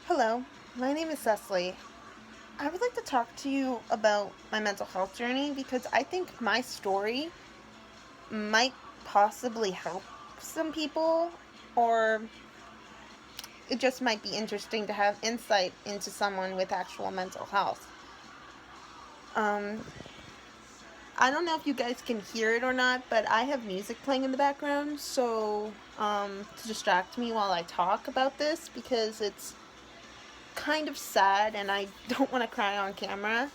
Hello, my name is Cecily. I would like to talk to you about my mental health journey because I think my story might possibly help some people, or it just might be interesting to have insight into someone with actual mental health. Um, I don't know if you guys can hear it or not, but I have music playing in the background, so to distract me while I talk about this because it's kind of sad and I don't want to cry on camera.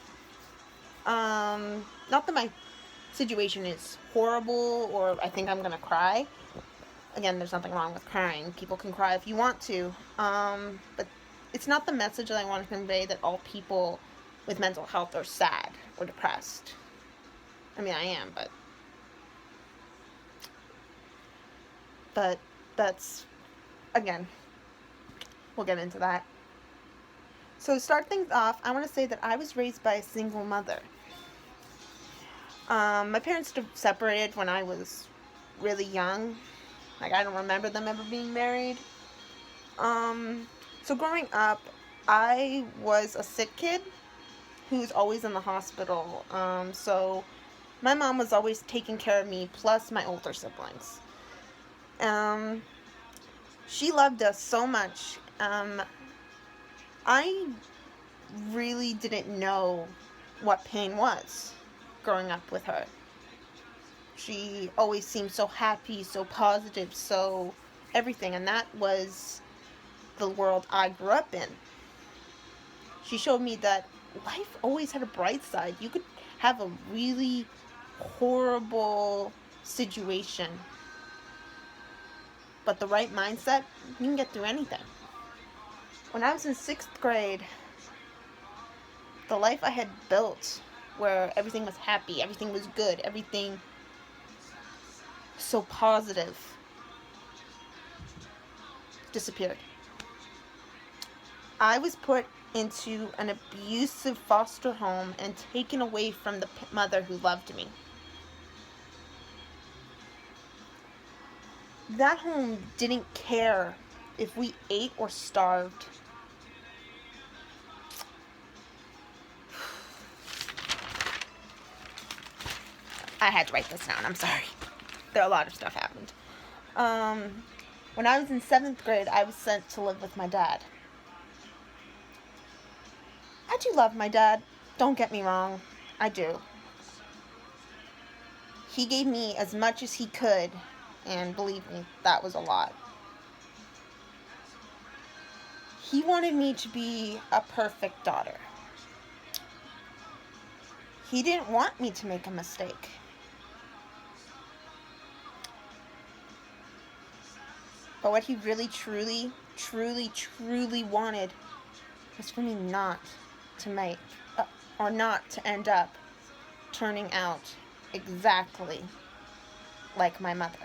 Not that my situation is horrible or I think I'm gonna cry. Again, there's nothing wrong with crying. People can cry if you want to. But it's not the message that I want to convey that all people with mental health are sad or depressed. I mean, I am, but that's, again, we'll get into that. So to start things off, I want to say that I was raised by a single mother. My parents separated when I was really young. Like, I don't remember them ever being married. So growing up, I was a sick kid who's always in the hospital. So my mom was always taking care of me, plus my older siblings. Um, she loved us so much. I really didn't know what pain was growing up with her. She always seemed so happy, so positive, so everything, and that was the world I grew up in. She showed me that life always had a bright side. You could have a really horrible situation, but the right mindset, you can get through anything. When I was in 6th grade, the life I had built, where everything was happy, everything was good, everything so positive, disappeared. I was put into an abusive foster home and taken away from the mother who loved me. That home didn't care if we ate or starved. I had to write this down. I'm sorry. There are a lot of stuff happened. When I was in 7th grade, I was sent to live with my dad. I do love my dad. Don't get me wrong. I do. He gave me as much as he could, and believe me, that was a lot. He wanted me to be a perfect daughter. He didn't want me to make a mistake. But what he really, truly, truly, truly wanted was for me not to make, or not to end up turning out exactly like my mother.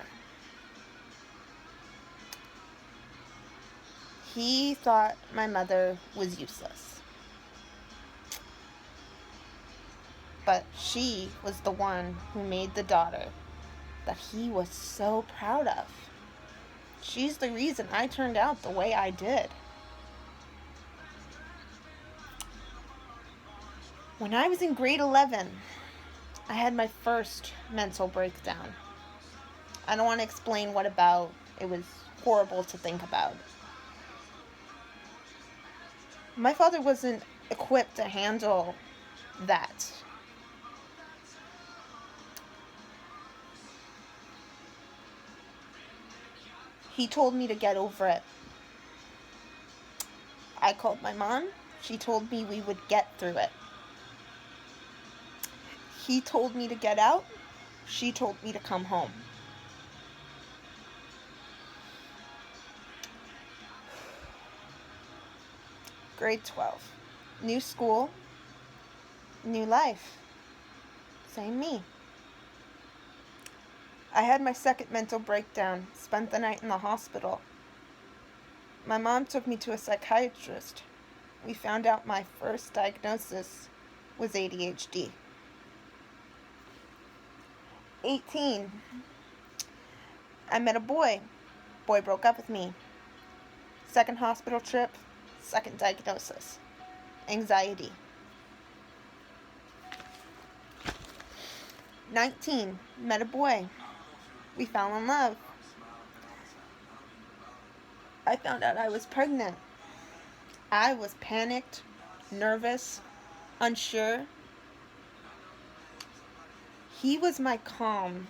He thought my mother was useless. But she was the one who made the daughter that he was so proud of. She's the reason I turned out the way I did. When I was in grade 11, I had my first mental breakdown. I don't want to explain what about. It was horrible to think about. My father wasn't equipped to handle that. He told me to get over it. I called my mom. She told me we would get through it. He told me to get out. She told me to come home. Grade 12. New school. New life. Same me. I had my second mental breakdown. Spent the night in the hospital. My mom took me to a psychiatrist. We found out my first diagnosis was ADHD. 18. I met a boy. Boy broke up with me. Second hospital trip, Second diagnosis, anxiety. 19, met a boy. We fell in love. I found out I was pregnant. I was panicked, nervous, unsure. He was my calm.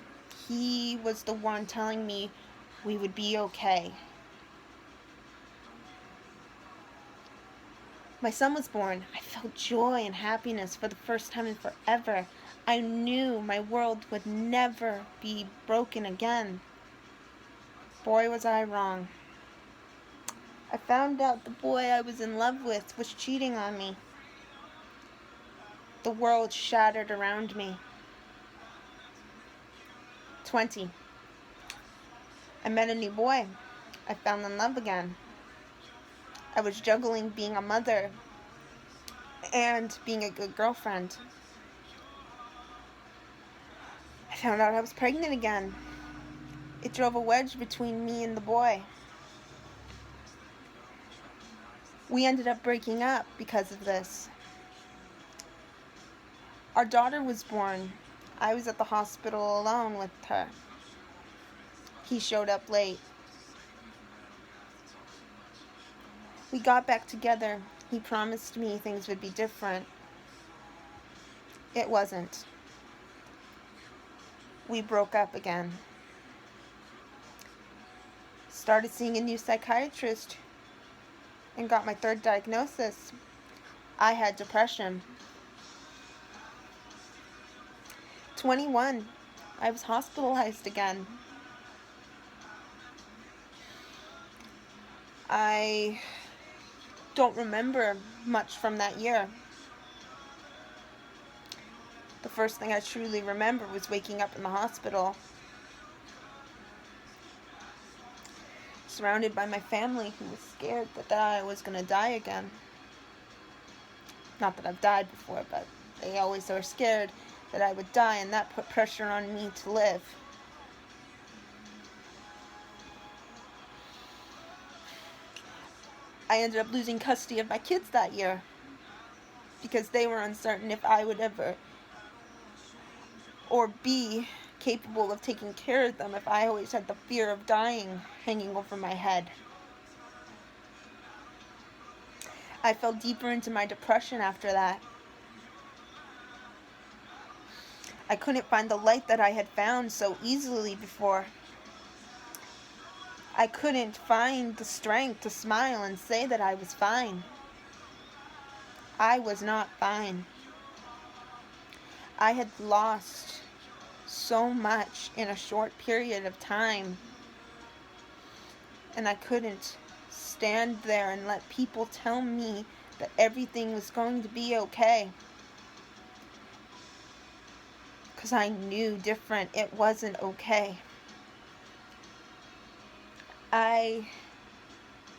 He was the one telling me we would be okay. My son was born. I felt joy and happiness for the first time in forever. I knew my world would never be broken again. Boy, was I wrong. I found out the boy I was in love with was cheating on me. The world shattered around me. 20. I met a new boy. I fell in love again. I was juggling being a mother and being a good girlfriend. I found out I was pregnant again. It drove a wedge between me and the boy. We ended up breaking up because of this. Our daughter was born. I was at the hospital alone with her. He showed up late. We got back together. He promised me things would be different. It wasn't. We broke up again. Started seeing a new psychiatrist and got my third diagnosis. I had depression. 21. I was hospitalized again. I don't remember much from that year. The first thing I truly remember was waking up in the hospital, surrounded by my family who was scared that I was going to die again. Not that I've died before, but they always were scared that I would die, and that put pressure on me to live. I ended up losing custody of my kids that year because they were uncertain if I would ever or be capable of taking care of them if I always had the fear of dying hanging over my head. I fell deeper into my depression after that. I couldn't find the light that I had found so easily before. I couldn't find the strength to smile and say that I was fine. I was not fine. I had lost so much in a short period of time, and I couldn't stand there and let people tell me that everything was going to be okay, because I knew different. It wasn't okay. I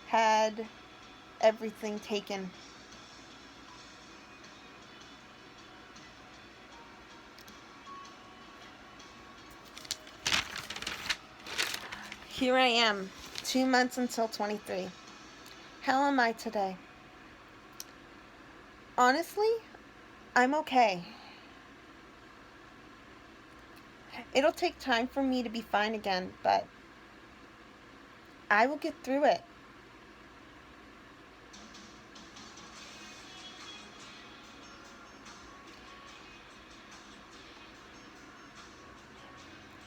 had everything taken. Here I am, 2 months until 23. How am I today? Honestly, I'm okay. It'll take time for me to be fine again, but I will get through it.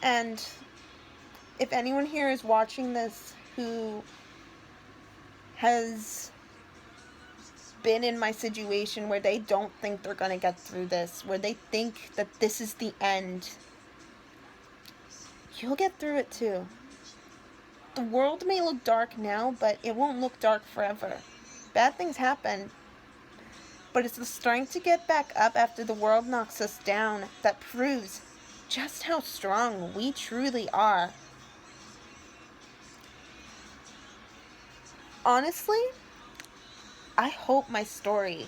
And if anyone here is watching this who has been in my situation where they don't think they're going to get through this, where they think that this is the end, you'll get through it too. The world may look dark now, but it won't look dark forever. Bad things happen, but it's the strength to get back up after the world knocks us down that proves just how strong we truly are. Honestly, I hope my story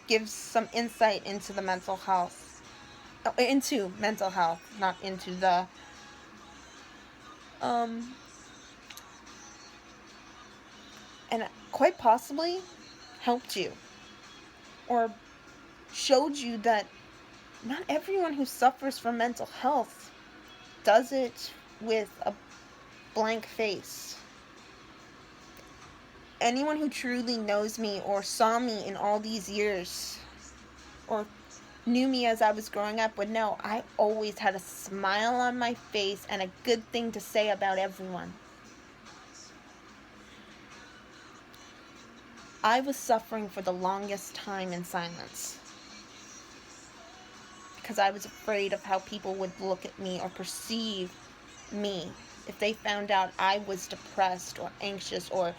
gives some insight into the mental health. Into mental health, not into the and quite possibly helped you or showed you that not everyone who suffers from mental health does it with a blank face. Anyone who truly knows me or saw me in all these years or knew me as I was growing up would know I always had a smile on my face and a good thing to say about everyone. I was suffering for the longest time in silence because I was afraid of how people would look at me or perceive me if they found out I was depressed or anxious or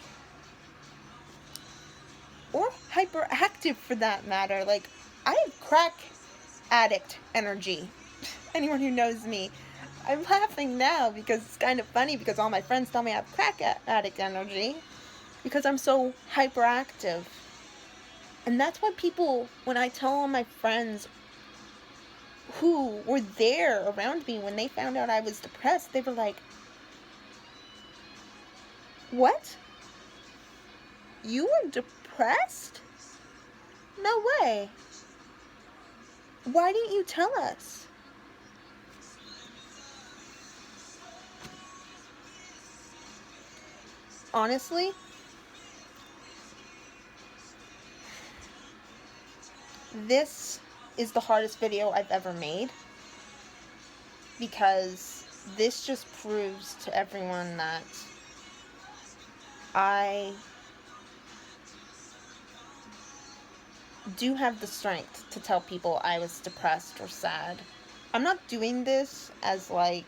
hyperactive for that matter. Like, I have crack addict energy. Anyone who knows me, I'm laughing now because it's kind of funny because all my friends tell me I have crack addict energy because I'm so hyperactive. And that's why people, when I tell all my friends who were there around me when they found out I was depressed, they were like, "What? You were depressed? No way. Why didn't you tell us?" Honestly, this is the hardest video I've ever made because this just proves to everyone that I do have the strength to tell people I was depressed or sad. I'm not doing this as like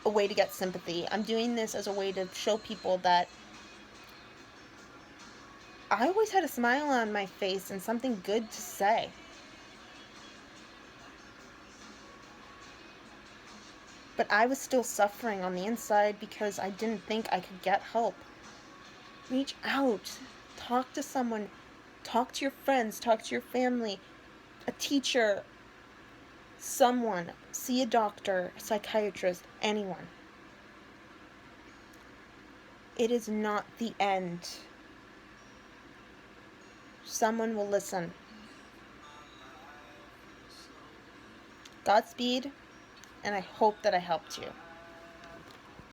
a way to get sympathy. I'm doing this as a way to show people that I always had a smile on my face and something good to say. But I was still suffering on the inside because I didn't think I could get help. Reach out. Talk to someone. Talk to your friends. Talk to your family. A teacher. Someone. See a doctor, a psychiatrist, anyone. It is not the end. Someone will listen. Godspeed, and I hope that I helped you.